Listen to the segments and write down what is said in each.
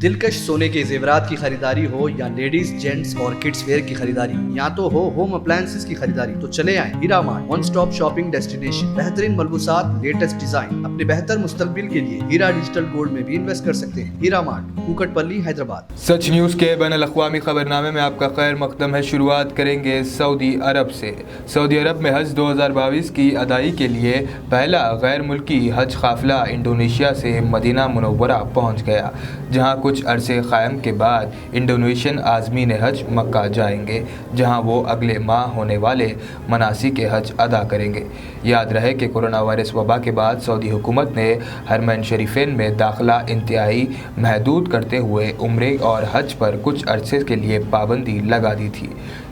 دلکش سونے کے زیورات کی خریداری ہو یا لیڈیز جینٹس اور کڈس ویئر کی خریداری یا تو ہو ہوم اپلائنسز کی خریداری تو چلے آئیں Hira mart, one stop shopping destination. بہترین ملبوسات، لیٹسٹ ڈیزائن، اپنے بہتر مستقبل کے لیے ہیرا ڈیجیٹل گولڈ میں بھی انویسٹ کر سکتے ہیں۔ ہیرا مارٹ، کوکٹ پلی، حیدرآباد۔ سچ نیوز کے بین الاقوامی خبرنامے میں آپ کا خیر مقدم ہے۔ شروعات کریں گے سعودی عرب سے۔ سعودی عرب میں حج 2022 کی ادائیگی کے لیے پہلا غیر ملکی حج قافلہ انڈونیشیا سے مدینہ منورہ پہنچ گیا، جہاں کچھ عرصے قیام کے بعد انڈونیشین عازمین حج مکہ جائیں گے، جہاں وہ اگلے ماہ ہونے والے مناسک حج ادا کریں گے۔ یاد رہے کہ کورونا وائرس وبا کے بعد سعودی حکومت نے حرمین شریفین میں داخلہ انتہائی محدود کرتے ہوئے عمرے اور حج پر کچھ عرصے کے لیے پابندی لگا دی تھی،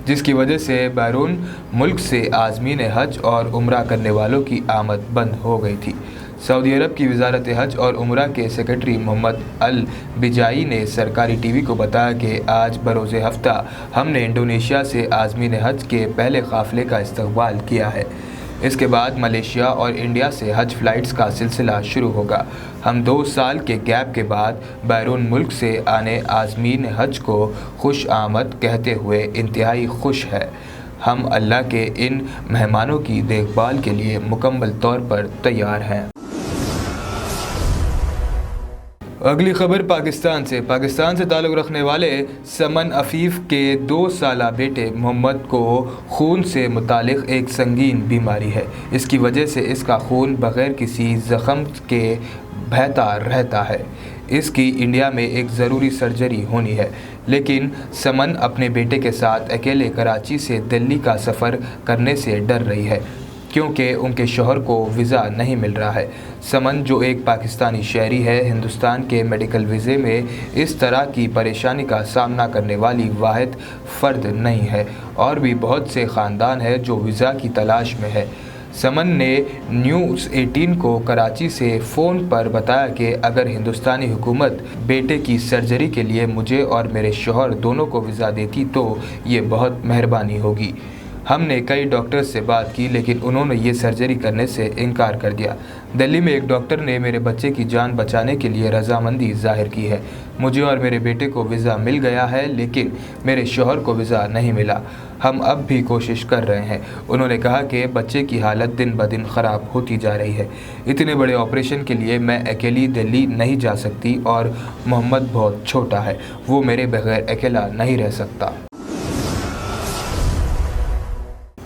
جس کی وجہ سے بیرون ملک سے عازمین حج اور عمرہ کرنے والوں کی آمد بند ہو گئی تھی۔ سعودی عرب کی وزارت حج اور عمرہ کے سیکرٹری محمد البجائی نے سرکاری ٹی وی کو بتایا کہ آج بروز ہفتہ ہم نے انڈونیشیا سے عازمین حج کے پہلے قافلے کا استقبال کیا ہے۔ اس کے بعد ملیشیا اور انڈیا سے حج فلائٹس کا سلسلہ شروع ہوگا۔ ہم 2 سال کے گیپ کے بعد بیرون ملک سے آنے عازمین حج کو خوش آمد کہتے ہوئے انتہائی خوش ہے۔ ہم اللہ کے ان مہمانوں کی دیکھ بھال کے لیے مکمل طور پر تیار ہیں۔ اگلی خبر پاکستان سے تعلق رکھنے والے سمن عفیف کے 2 سالہ بیٹے محمد کو خون سے متعلق ایک سنگین بیماری ہے۔ اس کی وجہ سے اس کا خون بغیر کسی زخم کے بہتا رہتا ہے۔ اس کی انڈیا میں ایک ضروری سرجری ہونی ہے، لیکن سمن اپنے بیٹے کے ساتھ اکیلے کراچی سے دلی کا سفر کرنے سے ڈر رہی ہے، کیونکہ ان کے شوہر کو ویزا نہیں مل رہا ہے۔ سمن، جو ایک پاکستانی شہری ہے، ہندوستان کے میڈیکل ویزے میں اس طرح کی پریشانی کا سامنا کرنے والی واحد فرد نہیں ہے، اور بھی بہت سے خاندان ہیں جو ویزا کی تلاش میں ہے۔ سمن نے نیوز 18 کو کراچی سے فون پر بتایا کہ اگر ہندوستانی حکومت بیٹے کی سرجری کے لیے مجھے اور میرے شوہر دونوں کو ویزا دیتی تو یہ بہت مہربانی ہوگی۔ ہم نے کئی ڈاکٹر سے بات کی، لیکن انہوں نے یہ سرجری کرنے سے انکار کر دیا۔ دلی میں ایک ڈاکٹر نے میرے بچے کی جان بچانے کے لیے رضامندی ظاہر کی ہے۔ مجھے اور میرے بیٹے کو ویزا مل گیا ہے، لیکن میرے شوہر کو ویزا نہیں ملا۔ ہم اب بھی کوشش کر رہے ہیں۔ انہوں نے کہا کہ بچے کی حالت دن بدن خراب ہوتی جا رہی ہے۔ اتنے بڑے آپریشن کے لیے میں اکیلی دلی نہیں جا سکتی، اور محمد بہت چھوٹا ہے، وہ میرے بغیر اکیلا نہیں رہ سکتا۔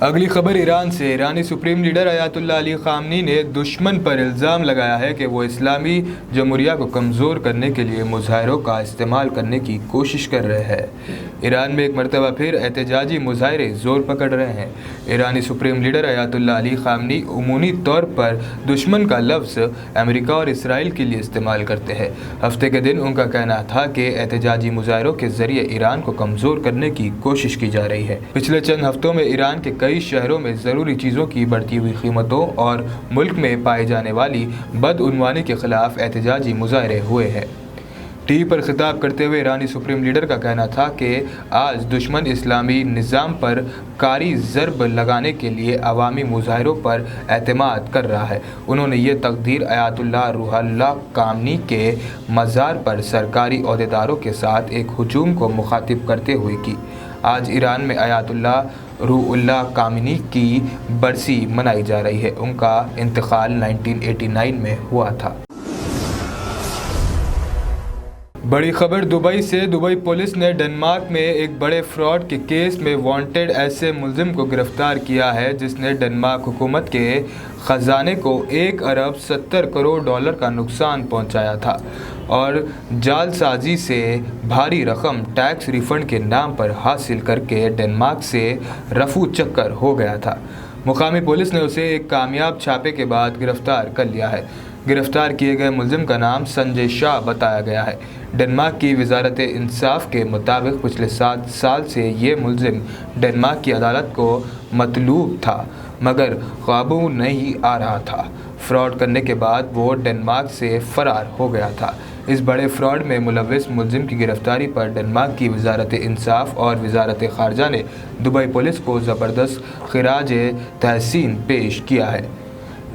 اگلی خبر ایران سے۔ ایرانی سپریم لیڈر آیت اللہ علی خامنئی نے دشمن پر الزام لگایا ہے کہ وہ اسلامی جمہوریہ کو کمزور کرنے کے لیے مظاہروں کا استعمال کرنے کی کوشش کر رہے ہیں۔ ایران میں ایک مرتبہ پھر احتجاجی مظاہرے زور پکڑ رہے ہیں۔ ایرانی سپریم لیڈر آیت اللہ علی خامنئی عمومی طور پر دشمن کا لفظ امریکہ اور اسرائیل کے لیے استعمال کرتے ہیں۔ ہفتے کے دن ان کا کہنا تھا کہ احتجاجی مظاہروں کے ذریعے ایران کو کمزور کرنے کی کوشش کی جا رہی ہے۔ پچھلے چند ہفتوں میں ایران کے کئی شہروں میں ضروری چیزوں کی بڑھتی ہوئی قیمتوں اور ملک میں پائے جانے والی بدعنوانی کے خلاف احتجاجی مظاہرے ہوئے ہیں۔ ٹی وی پر خطاب کرتے ہوئے ایرانی سپریم لیڈر کا کہنا تھا کہ آج دشمن اسلامی نظام پر کاری ضرب لگانے کے لیے عوامی مظاہروں پر اعتماد کر رہا ہے۔ انہوں نے یہ تقریر آیت اللہ روح اللہ خامنئی کے مزار پر سرکاری عہدیداروں کے ساتھ ایک ہجوم کو مخاطب کرتے ہوئے کی۔ آج ایران میں آیت اللہ روح اللہ خامنئی کی برسی منائی جا رہی ہے۔ ان کا انتقال 1989 میں ہوا تھا۔ بڑی خبر دبئی سے۔ دبئی پولیس نے ڈنمارک میں ایک بڑے فراڈ کے کیس میں وانٹڈ ایسے ملزم کو گرفتار کیا ہے جس نے ڈنمارک حکومت کے خزانے کو $1 ارب 70 کروڑ کا نقصان پہنچایا تھا، اور جعل سازی سے بھاری رقم ٹیکس ریفنڈ کے نام پر حاصل کر کے ڈنمارک سے رفو چکر ہو گیا تھا۔ مقامی پولیس نے اسے ایک کامیاب چھاپے کے بعد گرفتار کر لیا ہے۔ گرفتار کیے گئے ملزم کا نام سنجے شاہ بتایا گیا ہے۔ ڈنمارک کی وزارت انصاف کے مطابق پچھلے 7 سال سے یہ ملزم ڈنمارک کی عدالت کو مطلوب تھا، مگر قابو نہیں آ رہا تھا۔ فراڈ کرنے کے بعد وہ ڈنمارک سے فرار ہو گیا تھا۔ اس بڑے فراڈ میں ملوث ملزم کی گرفتاری پر ڈنمارک کی وزارت انصاف اور وزارت خارجہ نے دبئی پولیس کو زبردست خراج تحسین پیش کیا ہے۔